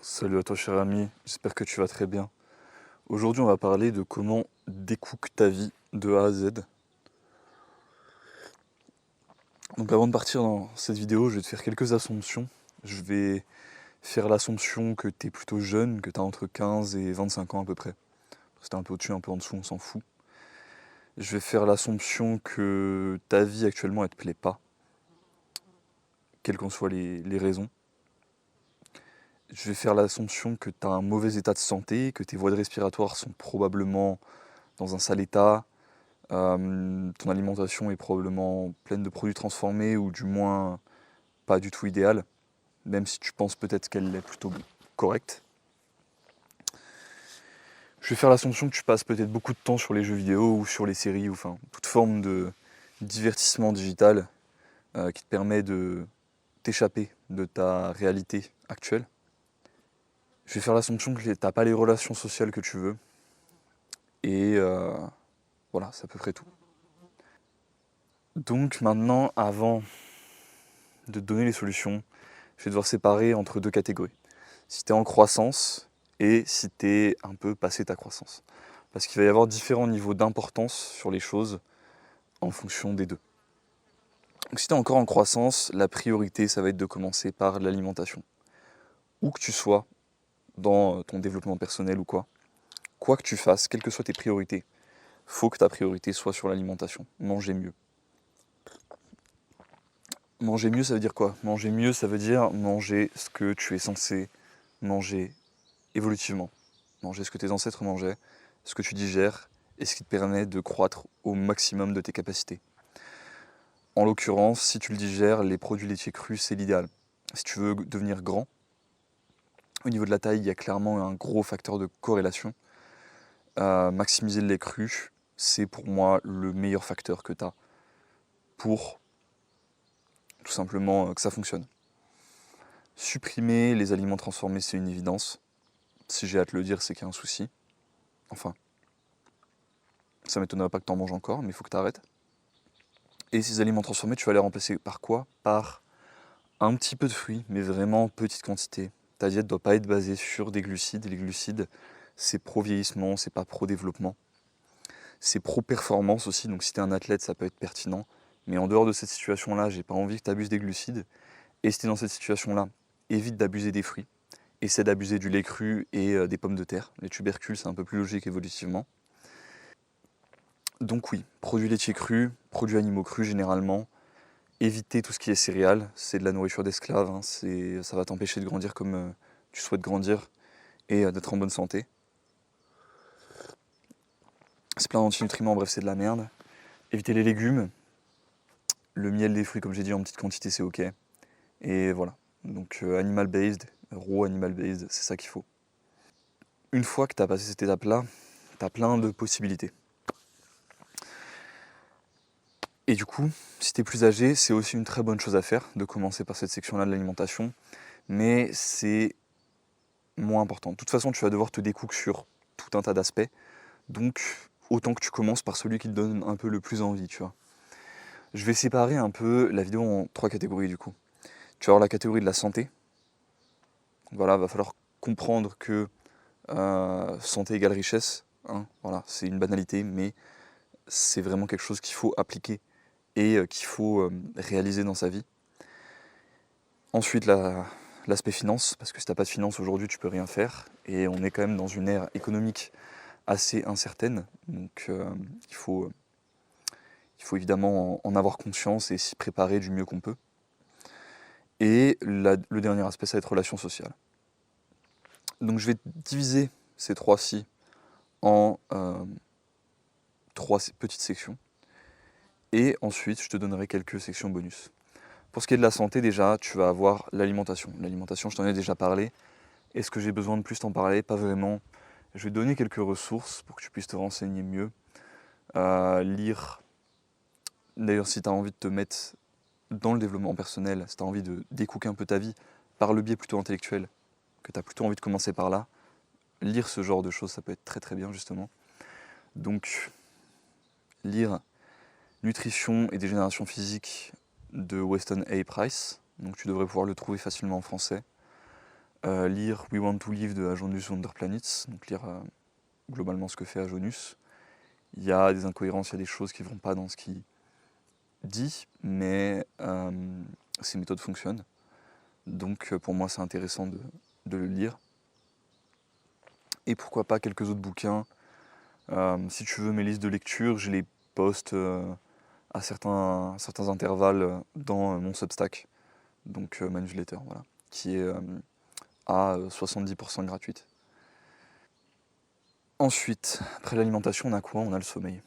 Salut à toi cher ami, j'espère que tu vas très bien. Aujourd'hui on va parler de comment décook ta vie de A à Z. Donc avant de partir dans cette vidéo, je vais te faire quelques assumptions. Je vais faire l'assumption que tu es plutôt jeune, que tu as entre 15 et 25 ans à peu près. Si t'es un peu au-dessus, un peu en dessous, on s'en fout. Je vais faire l'assumption que ta vie actuellement elle te plaît pas, quelles qu'en soient les raisons. Je vais faire l'assumption que tu as un mauvais état de santé, que tes voies respiratoires sont probablement dans un sale état. Ton alimentation est probablement pleine de produits transformés ou du moins pas du tout idéale, même si tu penses peut-être qu'elle est plutôt correcte. Je vais faire l'assumption que tu passes peut-être beaucoup de temps sur les jeux vidéo ou sur les séries, ou enfin toute forme de divertissement digital qui te permet de t'échapper de ta réalité actuelle. Je vais faire l'assumption que tu n'as pas les relations sociales que tu veux. Et voilà, c'est à peu près tout. Donc maintenant, avant de te donner les solutions, je vais devoir séparer entre deux catégories. Si tu es en croissance et si tu es un peu passé ta croissance. Parce qu'il va y avoir différents niveaux d'importance sur les choses en fonction des deux. Donc si tu es encore en croissance, la priorité, ça va être de commencer par l'alimentation. Où que tu sois dans ton développement personnel ou quoi que tu fasses, quelles que soient tes priorités, faut que ta priorité soit sur l'alimentation. Manger mieux. Manger mieux, ça veut dire quoi? Manger mieux, ça veut dire manger ce que tu es censé manger évolutivement. Manger ce que tes ancêtres mangeaient, ce que tu digères et ce qui te permet de croître au maximum de tes capacités. En l'occurrence, si tu le digères, les produits laitiers crus, c'est l'idéal. Si tu veux devenir grand, au niveau de la taille, il y a clairement un gros facteur de corrélation. Maximiser le lait cru, c'est pour moi le meilleur facteur que tu as pour tout simplement que ça fonctionne. Supprimer les aliments transformés, c'est une évidence. Si j'ai à te le dire, c'est qu'il y a un souci. Enfin, ça m'étonnerait pas que tu en manges encore, mais il faut que tu arrêtes. Et ces aliments transformés, tu vas les remplacer par quoi? Par un petit peu de fruits, mais vraiment petite quantité. Ta diète ne doit pas être basée sur des glucides. Les glucides, c'est pro-vieillissement, c'est pas pro-développement. C'est pro-performance aussi, donc si tu es un athlète, ça peut être pertinent. Mais en dehors de cette situation-là, j'ai pas envie que tu abuses des glucides. Et si tu es dans cette situation-là, évite d'abuser des fruits. Essaie d'abuser du lait cru et des pommes de terre. Les tubercules, c'est un peu plus logique évolutivement. Donc oui, produits laitiers crus, produits animaux crus généralement. Éviter tout ce qui est céréales, c'est de la nourriture d'esclaves, hein, ça va t'empêcher de grandir comme tu souhaites grandir et d'être en bonne santé. C'est plein d'antinutriments, bref c'est de la merde. Éviter les légumes, le miel des fruits comme j'ai dit en petite quantité c'est ok. Et voilà, donc animal based, raw animal based, c'est ça qu'il faut. Une fois que tu as passé cette étape-là, tu as plein de possibilités. Et du coup, si tu es plus âgé, c'est aussi une très bonne chose à faire, de commencer par cette section-là de l'alimentation, mais c'est moins important. De toute façon, tu vas devoir te décook sur tout un tas d'aspects, donc autant que tu commences par celui qui te donne un peu le plus envie, tu vois. Je vais séparer un peu la vidéo en trois catégories du coup. Tu vas avoir la catégorie de la santé. Voilà, va falloir comprendre que santé égale richesse, hein, voilà, c'est une banalité, mais c'est vraiment quelque chose qu'il faut appliquer et qu'il faut réaliser dans sa vie. Ensuite, l'aspect finance, parce que si tu n'as pas de finance aujourd'hui, tu peux rien faire. Et on est quand même dans une ère économique assez incertaine. Donc il faut évidemment en avoir conscience et s'y préparer du mieux qu'on peut. Et le dernier aspect, ça va être relations sociales. Donc je vais diviser ces trois-ci en trois petites sections. Et ensuite, je te donnerai quelques sections bonus. Pour ce qui est de la santé, déjà, tu vas avoir l'alimentation. L'alimentation, je t'en ai déjà parlé. Est-ce que j'ai besoin de plus t'en parler? Pas vraiment. Je vais te donner quelques ressources pour que tu puisses te renseigner mieux. Lire. D'ailleurs, si tu as envie de te mettre dans le développement personnel, si tu as envie de découper un peu ta vie par le biais plutôt intellectuel, que tu as plutôt envie de commencer par là, lire ce genre de choses, ça peut être très très bien justement. Donc, lire Nutrition et dégénération physique de Weston A. Price, donc tu devrais pouvoir le trouver facilement en français. lire We Want to Live de Ajonus Wonderplanets, donc lire globalement ce que fait Ajonus. Il y a des incohérences, il y a des choses qui ne vont pas dans ce qu'il dit, mais ses méthodes fonctionnent. Donc pour moi c'est intéressant de le lire. Et pourquoi pas quelques autres bouquins. Si tu veux mes listes de lecture, je les poste à certains intervalles dans mon Substack, donc ma newsletter, voilà, qui est à 70% gratuite. Ensuite, après l'alimentation, on a quoi? On a le sommeil.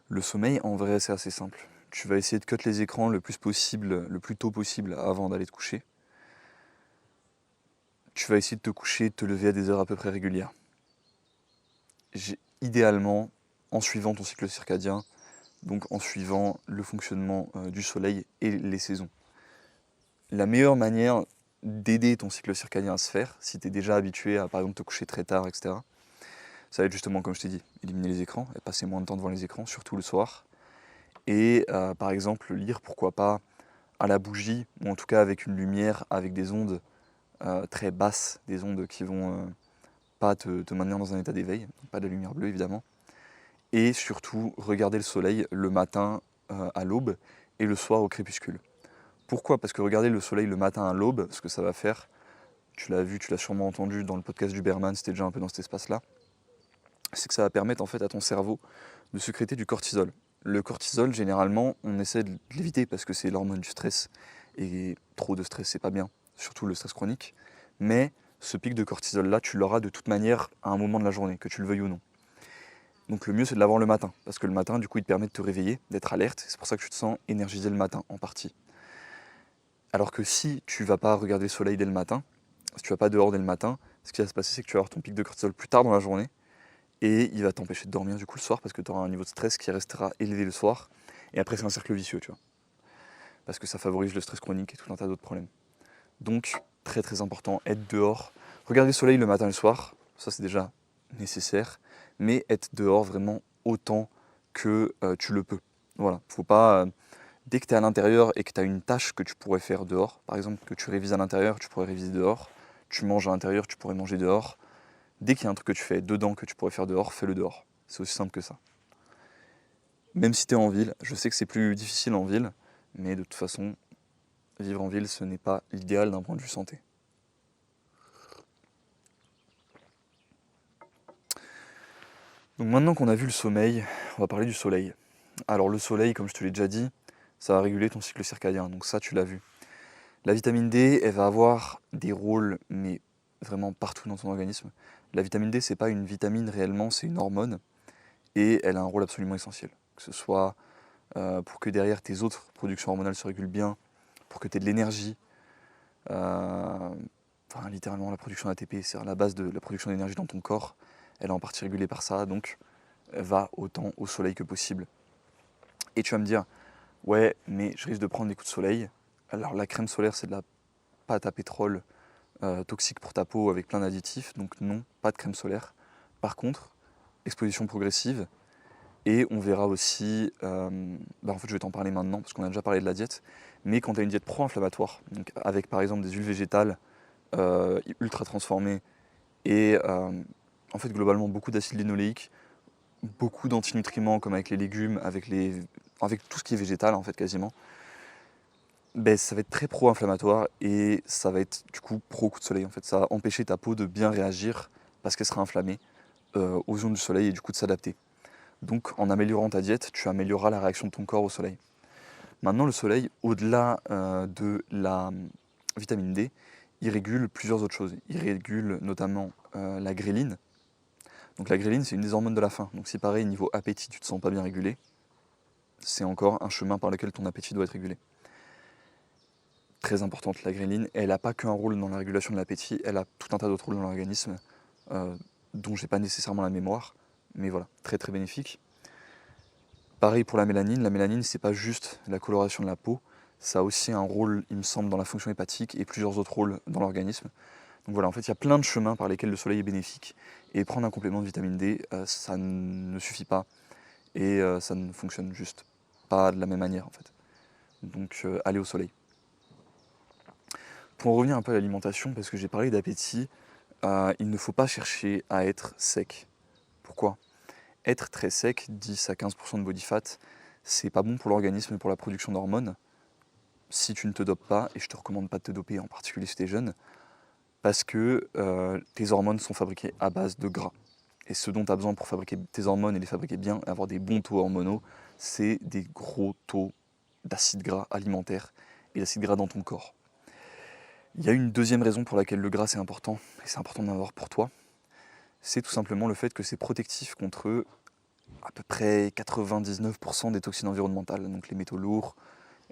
Le sommeil, en vrai, c'est assez simple. Tu vas essayer de cut les écrans le plus possible, le plus tôt possible avant d'aller te coucher. Tu vas essayer de te coucher, de te lever à des heures à peu près régulières. Idéalement, en suivant ton cycle circadien, donc en suivant le fonctionnement du soleil et les saisons. La meilleure manière d'aider ton cycle circadien à se faire, si tu es déjà habitué à par exemple te coucher très tard, etc., ça va être justement comme je t'ai dit, éliminer les écrans, et passer moins de temps devant les écrans, surtout le soir. Et par exemple lire, pourquoi pas, à la bougie, ou en tout cas avec une lumière, avec des ondes très basses, des ondes qui vont pas te maintenir dans un état d'éveil, pas de lumière bleue évidemment. Et surtout regarder le soleil le matin à l'aube et le soir au crépuscule. Pourquoi? Parce que regarder le soleil le matin à l'aube, ce que ça va faire, tu l'as vu, tu l'as sûrement entendu dans le podcast du Berman, c'était déjà un peu dans cet espace-là, c'est que ça va permettre en fait à ton cerveau de sécréter du cortisol. Le cortisol, généralement, on essaie de l'éviter parce que c'est l'hormone du stress, et trop de stress, c'est pas bien, surtout le stress chronique, mais ce pic de cortisol-là, tu l'auras de toute manière à un moment de la journée, que tu le veuilles ou non. Donc le mieux, c'est de l'avoir le matin, parce que le matin, du coup, il te permet de te réveiller, d'être alerte, c'est pour ça que tu te sens énergisé le matin, en partie. Alors que si tu vas pas regarder le soleil dès le matin, si tu vas pas dehors dès le matin, ce qui va se passer, c'est que tu vas avoir ton pic de cortisol plus tard dans la journée, et il va t'empêcher de dormir du coup le soir, parce que tu auras un niveau de stress qui restera élevé le soir, et après c'est un cercle vicieux, tu vois, parce que ça favorise le stress chronique et tout un tas d'autres problèmes. Donc, très très important, être dehors, regarder le soleil le matin et le soir, ça c'est déjà nécessaire, mais être dehors vraiment autant que tu le peux. Voilà, faut pas, dès que tu es à l'intérieur et que tu as une tâche que tu pourrais faire dehors, par exemple que tu révises à l'intérieur, tu pourrais réviser dehors, tu manges à l'intérieur, tu pourrais manger dehors, dès qu'il y a un truc que tu fais dedans que tu pourrais faire dehors, fais-le dehors. C'est aussi simple que ça. Même si tu es en ville, je sais que c'est plus difficile en ville, mais de toute façon, vivre en ville, ce n'est pas l'idéal d'un point de vue santé. Donc maintenant qu'on a vu le sommeil, on va parler du soleil. Alors le soleil, comme je te l'ai déjà dit, ça va réguler ton cycle circadien, donc ça tu l'as vu. La vitamine D, elle va avoir des rôles, mais vraiment partout dans ton organisme. La vitamine D, c'est pas une vitamine réellement, c'est une hormone, et elle a un rôle absolument essentiel. Que ce soit pour que derrière tes autres productions hormonales se régulent bien, pour que tu aies de l'énergie, enfin littéralement la production d'ATP, c'est à la base de la production d'énergie dans ton corps, elle est en partie régulée par ça, donc va autant au soleil que possible. Et tu vas me dire, ouais, mais je risque de prendre des coups de soleil. Alors la crème solaire, c'est de la pâte à pétrole toxique pour ta peau avec plein d'additifs, donc non, pas de crème solaire. Par contre, exposition progressive, et on verra aussi, en fait je vais t'en parler maintenant parce qu'on a déjà parlé de la diète, mais quand tu as une diète pro-inflammatoire, donc avec par exemple des huiles végétales ultra transformées et en fait globalement beaucoup d'acide linoléique, beaucoup d'antinutriments comme avec les légumes, avec tout ce qui est végétal en fait quasiment, ben, ça va être très pro-inflammatoire et ça va être du coup pro-coup de soleil en fait. Ça va empêcher ta peau de bien réagir parce qu'elle sera inflammée aux ondes du soleil et du coup de s'adapter. Donc en améliorant ta diète, tu amélioreras la réaction de ton corps au soleil. Maintenant le soleil, au-delà de la vitamine D, il régule plusieurs autres choses. Il régule notamment la gréline. Donc la gréline, c'est une des hormones de la faim. Donc si pareil, niveau appétit, tu ne te sens pas bien régulé, c'est encore un chemin par lequel ton appétit doit être régulé. Très importante, la gréline, elle n'a pas qu'un rôle dans la régulation de l'appétit, elle a tout un tas d'autres rôles dans l'organisme, dont je n'ai pas nécessairement la mémoire, mais voilà, très très bénéfique. Pareil pour la mélanine, c'est pas juste la coloration de la peau, ça a aussi un rôle, il me semble, dans la fonction hépatique et plusieurs autres rôles dans l'organisme. Donc voilà, en fait, il y a plein de chemins par lesquels le soleil est bénéfique, et prendre un complément de vitamine D, ça ne suffit pas, et ça ne fonctionne juste pas de la même manière en fait. Donc allez au soleil. Pour en revenir un peu à l'alimentation, parce que j'ai parlé d'appétit, il ne faut pas chercher à être sec. Pourquoi? Être très sec, 10 à 15% de body fat, c'est pas bon pour l'organisme et pour la production d'hormones. Si tu ne te dopes pas, et je te recommande pas de te doper, en particulier si tu es jeune, parce que tes hormones sont fabriquées à base de gras. Et ce dont tu as besoin pour fabriquer tes hormones et les fabriquer bien, et avoir des bons taux hormonaux, c'est des gros taux d'acide gras alimentaire et d'acide gras dans ton corps. Il y a une deuxième raison pour laquelle le gras c'est important, et c'est important d'en avoir pour toi, c'est tout simplement le fait que c'est protectif contre à peu près 99% des toxines environnementales, donc les métaux lourds,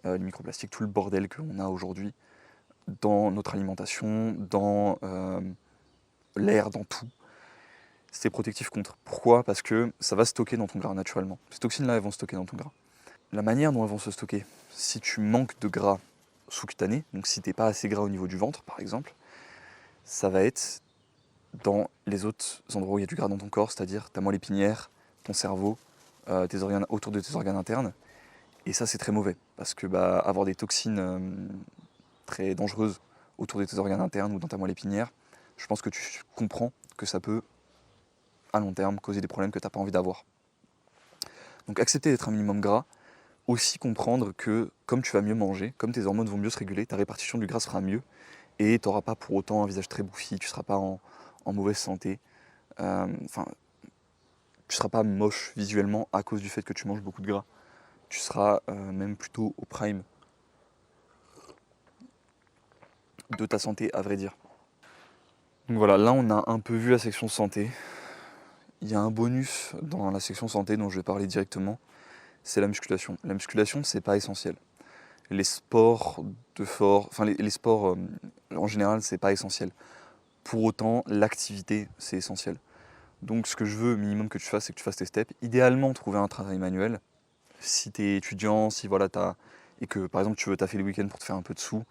les microplastiques, tout le bordel que l'on a aujourd'hui dans notre alimentation, dans l'air, dans tout. C'est protectif contre. Pourquoi? Parce que ça va stocker dans ton gras naturellement. Ces toxines-là, elles vont stocker dans ton gras. La manière dont elles vont se stocker, si tu manques de gras sous-cutané, donc si tu n'es pas assez gras au niveau du ventre par exemple, ça va être dans les autres endroits où il y a du gras dans ton corps, c'est-à-dire ta moelle épinière, ton cerveau, tes organes, autour de tes organes internes. Et ça c'est très mauvais, parce que avoir des toxines très dangereuses autour de tes organes internes ou dans ta moelle épinière, je pense que tu comprends que ça peut, à long terme, causer des problèmes que tu n'as pas envie d'avoir. Donc accepter d'être un minimum gras, aussi comprendre que comme tu vas mieux manger, comme tes hormones vont mieux se réguler, ta répartition du gras sera mieux, et tu n'auras pas pour autant un visage très bouffi, tu ne seras pas en mauvaise santé, enfin, tu ne seras pas moche visuellement à cause du fait que tu manges beaucoup de gras. Tu seras même plutôt au prime de ta santé, à vrai dire. Donc voilà, là on a un peu vu la section santé. Il y a un bonus dans la section santé dont je vais parler directement, c'est la musculation. La musculation, c'est pas essentiel. Les sports de force, enfin les sports en général, c'est pas essentiel. Pour autant, l'activité, c'est essentiel. Donc ce que je veux minimum que tu fasses, c'est que tu fasses tes steps. Idéalement, trouver un travail manuel. Si tu es étudiant, si voilà, et que par exemple tu veux taffer le week-end pour te faire un peu de sous,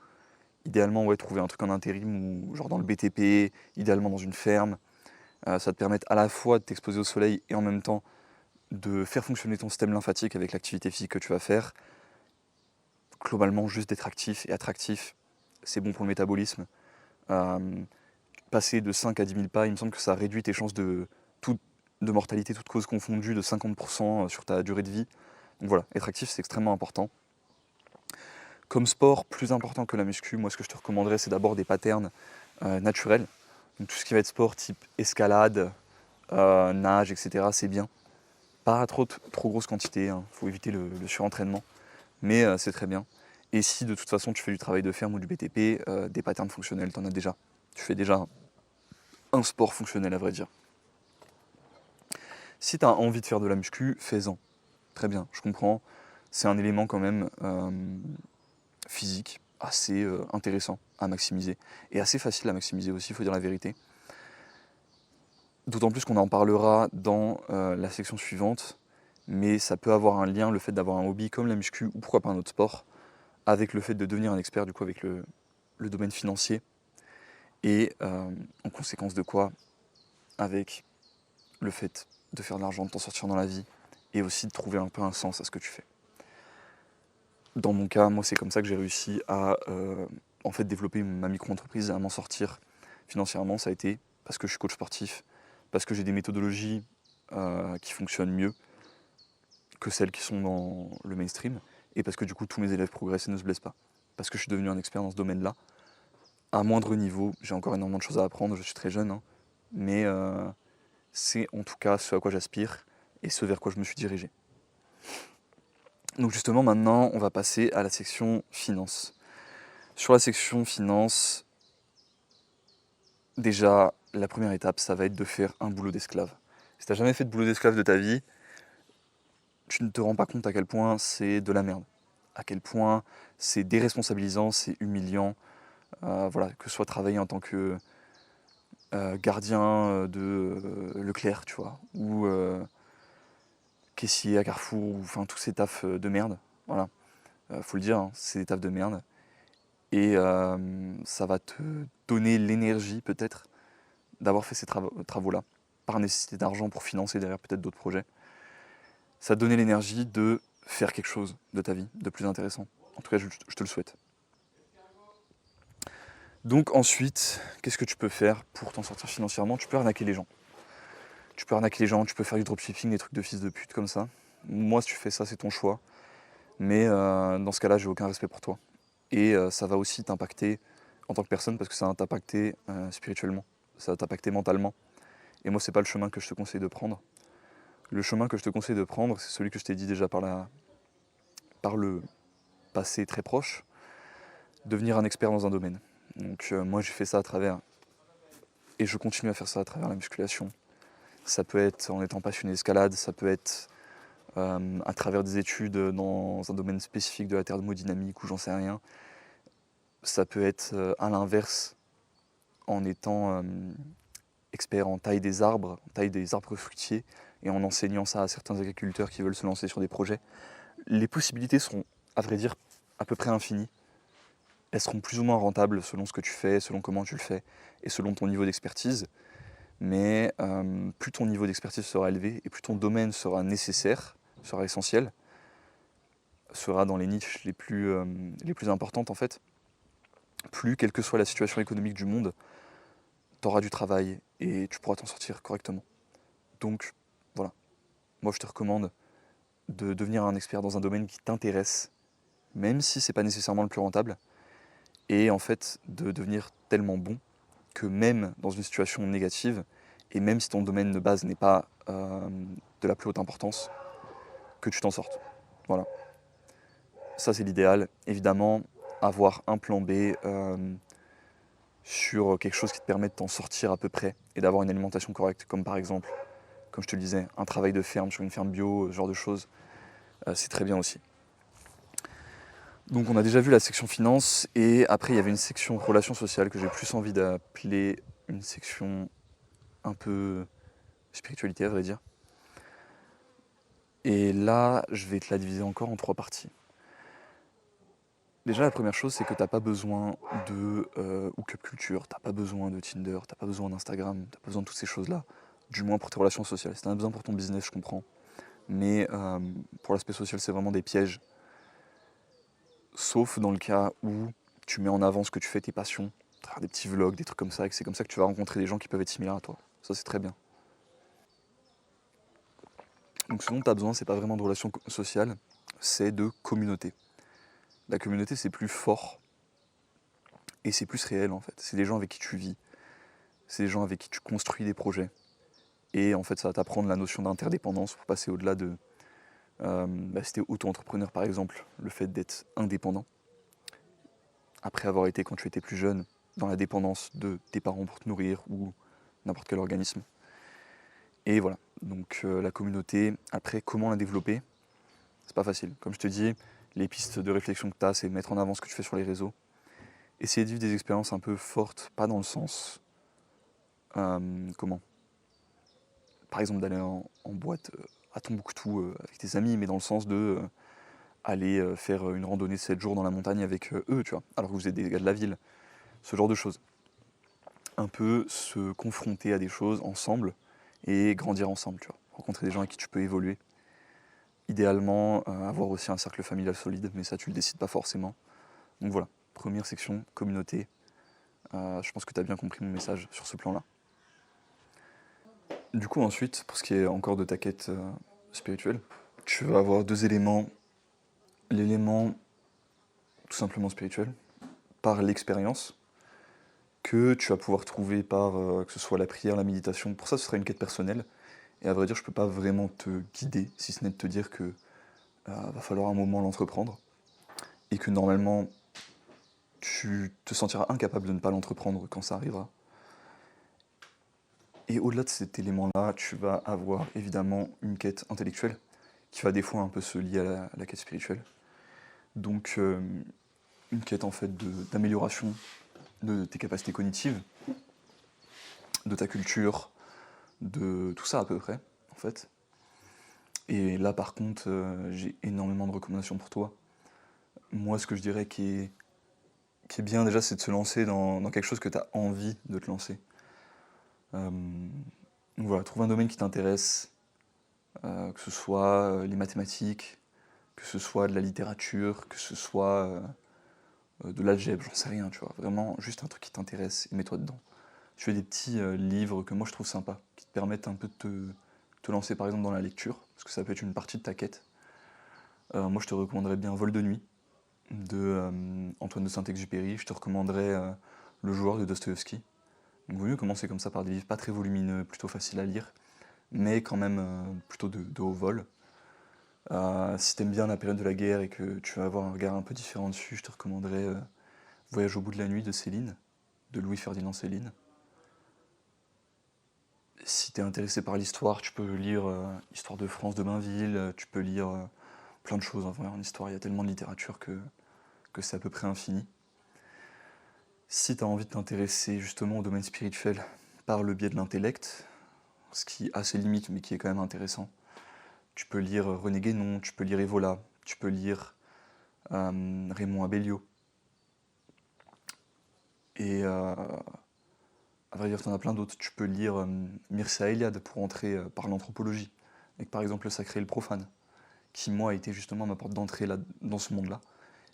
idéalement ouais, trouver un truc en intérim ou genre dans le BTP, idéalement dans une ferme. Ça te permet à la fois de t'exposer au soleil et en même temps de faire fonctionner ton système lymphatique avec l'activité physique que tu vas faire. Globalement, juste d'être actif et attractif, c'est bon pour le métabolisme. Passer de 5 à 10 000 pas, il me semble que ça réduit tes chances de mortalité, toute cause confondue, de 50% sur ta durée de vie. Donc voilà, être actif, c'est extrêmement important. Comme sport, plus important que la muscu, moi ce que je te recommanderais, c'est d'abord des patterns naturels. Donc tout ce qui va être sport type escalade, nage, etc., c'est bien. Pas trop grosse quantité, il faut éviter le surentraînement, mais c'est très bien. Et si de toute façon tu fais du travail de ferme ou du BTP, des patterns fonctionnels, tu en as déjà. Tu fais déjà un sport fonctionnel à vrai dire. Si tu as envie de faire de la muscu, fais-en. Très bien, je comprends. C'est un élément quand même physique assez intéressant à maximiser. Et assez facile à maximiser aussi, il faut dire la vérité. D'autant plus qu'on en parlera dans la section suivante. Mais ça peut avoir un lien, le fait d'avoir un hobby comme la muscu, ou pourquoi pas un autre sport, avec le fait de devenir un expert, du coup, avec le domaine financier. Et en conséquence de quoi, avec le fait de faire de l'argent, de t'en sortir dans la vie, et aussi de trouver un peu un sens à ce que tu fais. Dans mon cas, moi, c'est comme ça que j'ai réussi à en fait, développer ma micro-entreprise, à m'en sortir financièrement. Ça a été parce que je suis coach sportif, parce que j'ai des méthodologies qui fonctionnent mieux que celles qui sont dans le mainstream, et parce que du coup, tous mes élèves progressent et ne se blessent pas. Parce que je suis devenu un expert dans ce domaine-là. À moindre niveau, j'ai encore énormément de choses à apprendre, je suis très jeune, hein, mais c'est en tout cas ce à quoi j'aspire et ce vers quoi je me suis dirigé. Donc justement, maintenant, on va passer à la section finance. Sur la section finance, déjà, la première étape, ça va être de faire un boulot d'esclave. Si tu n'as jamais fait de boulot d'esclave de ta vie, tu ne te rends pas compte à quel point c'est de la merde. À quel point c'est déresponsabilisant, c'est humiliant. Voilà, que ce soit travailler en tant que gardien de Leclerc, tu vois, ou caissier à Carrefour, ou enfin tous ces tafs de merde. Voilà, faut le dire, hein, c'est des tafs de merde. Et ça va te donner l'énergie peut-être d'avoir fait ces travaux-là, par nécessité d'argent pour financer derrière peut-être d'autres projets. Ça va te donner l'énergie de faire quelque chose de ta vie de plus intéressant. En tout cas, je te le souhaite. Donc ensuite, qu'est-ce que tu peux faire pour t'en sortir financièrement? Tu peux arnaquer les gens. Tu peux arnaquer les gens, tu peux faire du dropshipping, des trucs de fils de pute comme ça. Moi, si tu fais ça, c'est ton choix. Mais dans ce cas-là, j'ai aucun respect pour toi. Et ça va aussi t'impacter en tant que personne parce que ça va t'impacter spirituellement. Ça va t'impacter mentalement. Et moi, c'est pas le chemin que je te conseille de prendre. Le chemin que je te conseille de prendre, c'est celui que je t'ai dit déjà par le passé très proche, devenir un expert dans un domaine. Donc moi, j'ai fait ça à travers, et je continue à faire ça à travers la musculation. Ça peut être en étant passionné d'escalade, ça peut être à travers des études dans un domaine spécifique de la thermodynamique ou j'en sais rien. Ça peut être à l'inverse en étant expert en taille des arbres fruitiers et en enseignant ça à certains agriculteurs qui veulent se lancer sur des projets. Les possibilités sont, à vrai dire, à peu près infinies. Elles seront plus ou moins rentables selon ce que tu fais, selon comment tu le fais et selon ton niveau d'expertise. Mais plus ton niveau d'expertise sera élevé et plus ton domaine sera nécessaire, sera essentiel, sera dans les niches les plus importantes en fait, plus, quelle que soit la situation économique du monde, tu auras du travail et tu pourras t'en sortir correctement. Donc voilà, moi je te recommande de devenir un expert dans un domaine qui t'intéresse, même si c'est pas nécessairement le plus rentable, et en fait de devenir tellement bon que même dans une situation négative, et même si ton domaine de base n'est pas de la plus haute importance, que tu t'en sortes. Voilà. Ça c'est l'idéal. Évidemment, avoir un plan B sur quelque chose qui te permet de t'en sortir à peu près et d'avoir une alimentation correcte, comme par exemple, comme je te le disais, un travail de ferme sur une ferme bio, ce genre de choses, c'est très bien aussi. Donc on a déjà vu la section finance et après il y avait une section relations sociales que j'ai plus envie d'appeler une section un peu spiritualité à vrai dire. Et là, je vais te la diviser encore en 3 parties. Déjà, la première chose, c'est que t'as pas besoin de hookup culture, t'as pas besoin de Tinder, t'as pas besoin d'Instagram, t'as pas besoin de toutes ces choses-là, du moins pour tes relations sociales. Si t'en as besoin pour ton business, je comprends. Mais pour l'aspect social, c'est vraiment des pièges. Sauf dans le cas où tu mets en avant ce que tu fais, tes passions, des petits vlogs, des trucs comme ça, et que c'est comme ça que tu vas rencontrer des gens qui peuvent être similaires à toi. Ça, c'est très bien. Donc ce dont tu as besoin, c'est pas vraiment de relations sociales, c'est de communauté. La communauté, c'est plus fort et c'est plus réel en fait. C'est des gens avec qui tu vis, c'est des gens avec qui tu construis des projets. Et en fait, ça va t'apprendre la notion d'interdépendance pour passer au-delà de... si t'es auto-entrepreneur par exemple, le fait d'être indépendant. Après avoir été, quand tu étais plus jeune, dans la dépendance de tes parents pour te nourrir ou n'importe quel organisme. Et voilà, donc la communauté, après comment la développer, c'est pas facile. Comme je te dis, les pistes de réflexion que tu as, c'est mettre en avant ce que tu fais sur les réseaux. Essayer de vivre des expériences un peu fortes, pas dans le sens... comment par exemple d'aller en boîte à Tombouctou avec tes amis, mais dans le sens de aller faire une randonnée de 7 jours dans la montagne avec eux, tu vois, alors que vous êtes des gars de la ville, ce genre de choses. Un peu se confronter à des choses ensemble et grandir ensemble, tu vois. Rencontrer des gens avec qui tu peux évoluer. Idéalement, avoir aussi un cercle familial solide, mais ça tu le décides pas forcément. Donc voilà, première section, communauté. Je pense que tu as bien compris mon message sur ce plan-là. Du coup ensuite, pour ce qui est encore de ta quête spirituelle, tu vas avoir 2 éléments. L'élément tout simplement spirituel, par l'expérience, que tu vas pouvoir trouver par que ce soit la prière, la méditation. Pour ça, ce sera une quête personnelle. Et à vrai dire, je peux pas vraiment te guider, si ce n'est de te dire que va falloir un moment l'entreprendre. Et que normalement, tu te sentiras incapable de ne pas l'entreprendre quand ça arrivera. Et au-delà de cet élément-là, tu vas avoir évidemment une quête intellectuelle qui va des fois un peu se lier à la quête spirituelle. Donc une quête en fait d'amélioration de tes capacités cognitives, de ta culture, de tout ça à peu près, en fait. Et là, par contre, j'ai énormément de recommandations pour toi. Moi, ce que je dirais qui est bien déjà, c'est de se lancer dans quelque chose que tu as envie de te lancer. Donc voilà, trouve un domaine qui t'intéresse, que ce soit les mathématiques, que ce soit de la littérature, que ce soit de l'algèbre, j'en sais rien, tu vois. Vraiment, juste un truc qui t'intéresse et mets-toi dedans. Tu fais des petits livres que moi je trouve sympas, qui te permettent un peu de te lancer par exemple dans la lecture, parce que ça peut être une partie de ta quête. Moi je te recommanderais bien Vol de nuit de Antoine de Saint-Exupéry, je te recommanderais Le joueur de Dostoïevski. Donc il vaut mieux commencer comme ça par des livres pas très volumineux, plutôt faciles à lire, mais quand même plutôt de haut vol. Si t'aimes bien la période de la guerre et que tu vas avoir un regard un peu différent dessus, je te recommanderais Voyage au bout de la nuit de Céline, de Louis-Ferdinand Céline. Si t'es intéressé par l'histoire, tu peux lire Histoire de France de Bainville, tu peux lire plein de choses en vrai en histoire, il y a tellement de littérature que c'est à peu près infini. Si t'as envie de t'intéresser justement au domaine spirituel par le biais de l'intellect, ce qui a ses limites mais qui est quand même intéressant, tu peux lire René Guénon, tu peux lire Evola, tu peux lire Raymond Abellio. Et à vrai dire, t'en as plein d'autres. Tu peux lire Mircea Eliade pour entrer par l'anthropologie, avec par exemple le sacré et le profane, qui moi a été justement ma porte d'entrée là, dans ce monde-là,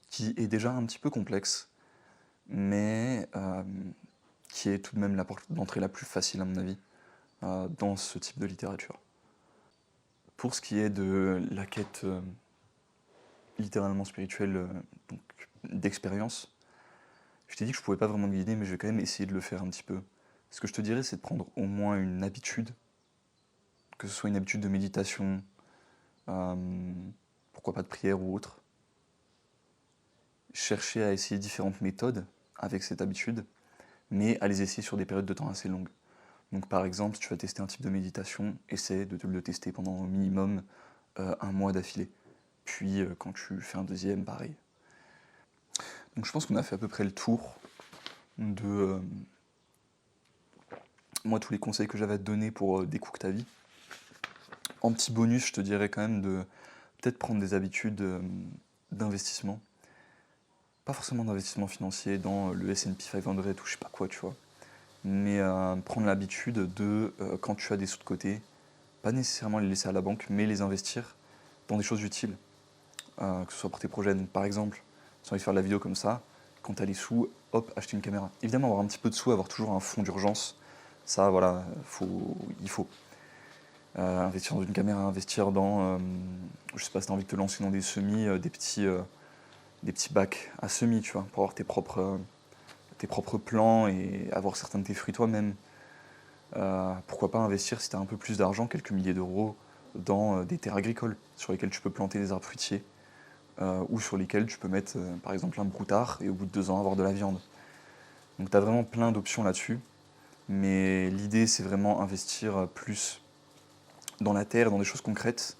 qui est déjà un petit peu complexe, mais qui est tout de même la porte d'entrée la plus facile à mon avis dans ce type de littérature. Pour ce qui est de la quête littéralement spirituelle d'expérience, je t'ai dit que je pouvais pas vraiment te guider, mais je vais quand même essayer de le faire un petit peu. Ce que je te dirais, c'est de prendre au moins une habitude, que ce soit une habitude de méditation, pourquoi pas de prière ou autre. Chercher à essayer différentes méthodes avec cette habitude, mais à les essayer sur des périodes de temps assez longues. Donc par exemple, si tu vas tester un type de méditation, essaie de le tester pendant au minimum un mois d'affilée. Puis quand tu fais un deuxième, pareil. Donc je pense qu'on a fait à peu près le tour de moi tous les conseils que j'avais à te donner pour décook ta vie. En petit bonus, je te dirais quand même de peut-être prendre des habitudes d'investissement. Pas forcément d'investissement financier dans le S&P 500 ou je sais pas quoi, tu vois. Mais prendre l'habitude de, quand tu as des sous de côté, pas nécessairement les laisser à la banque, mais les investir dans des choses utiles, que ce soit pour tes projets. Donc, par exemple, si tu as envie de faire de la vidéo comme ça, quand tu as les sous, hop, acheter une caméra. Évidemment, avoir un petit peu de sous, avoir toujours un fonds d'urgence, ça, voilà, il faut. Investir dans une caméra, investir dans, je sais pas si tu as envie de te lancer dans des semis, des petits bacs à semis, tu vois, pour avoir tes propres plants et avoir certains de tes fruits toi-même. Pourquoi pas investir, si tu as un peu plus d'argent, quelques milliers d'euros, dans des terres agricoles sur lesquelles tu peux planter des arbres fruitiers ou sur lesquels tu peux mettre par exemple un broutard et au bout de 2 ans avoir de la viande. Donc tu as vraiment plein d'options là-dessus, mais l'idée c'est vraiment investir plus dans la terre, dans des choses concrètes,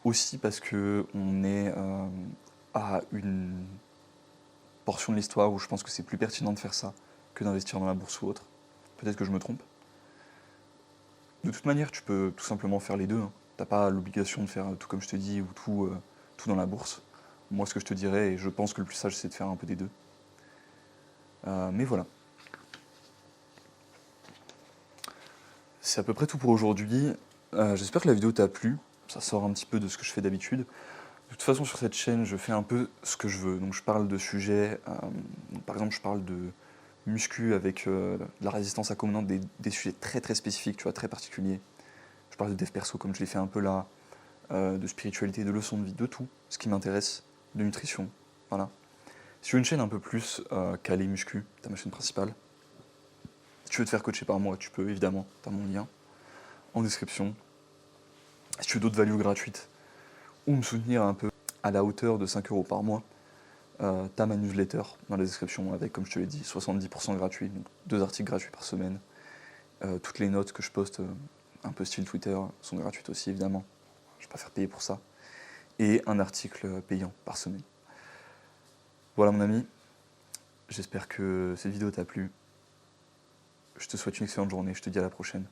aussi parce qu'on est à une portion de l'histoire où je pense que c'est plus pertinent de faire ça que d'investir dans la bourse ou autre. Peut-être que je me trompe. De toute manière, tu peux tout simplement faire les deux. Hein. T'as pas l'obligation de faire tout comme je te dis ou tout dans la bourse. Moi, ce que je te dirais, et je pense que le plus sage, c'est de faire un peu des deux. Mais voilà. C'est à peu près tout pour aujourd'hui. J'espère que la vidéo t'a plu. Ça sort un petit peu de ce que je fais d'habitude. De toute façon, sur cette chaîne, je fais un peu ce que je veux. Donc, je parle de sujets. Par exemple, je parle de muscu avec de la résistance accommodante, des sujets très très spécifiques, tu vois, très particuliers. Je parle de dev perso comme je l'ai fait un peu là, de spiritualité, de leçons de vie, de tout, ce qui m'intéresse, de nutrition, voilà. Si tu veux une chaîne un peu plus calée muscu, t'as ma chaîne principale. Si tu veux te faire coacher par moi, tu peux évidemment, t'as mon lien en description. Si tu veux d'autres values gratuites ou me soutenir un peu à la hauteur de 5 € par mois, t'as ma newsletter dans la description avec, comme je te l'ai dit, 70% gratuit, donc 2 articles gratuits par semaine. Toutes les notes que je poste, un peu style Twitter, sont gratuites aussi évidemment. Je ne vais pas faire payer pour ça. Et un article payant par semaine. Voilà mon ami, j'espère que cette vidéo t'a plu. Je te souhaite une excellente journée, je te dis à la prochaine.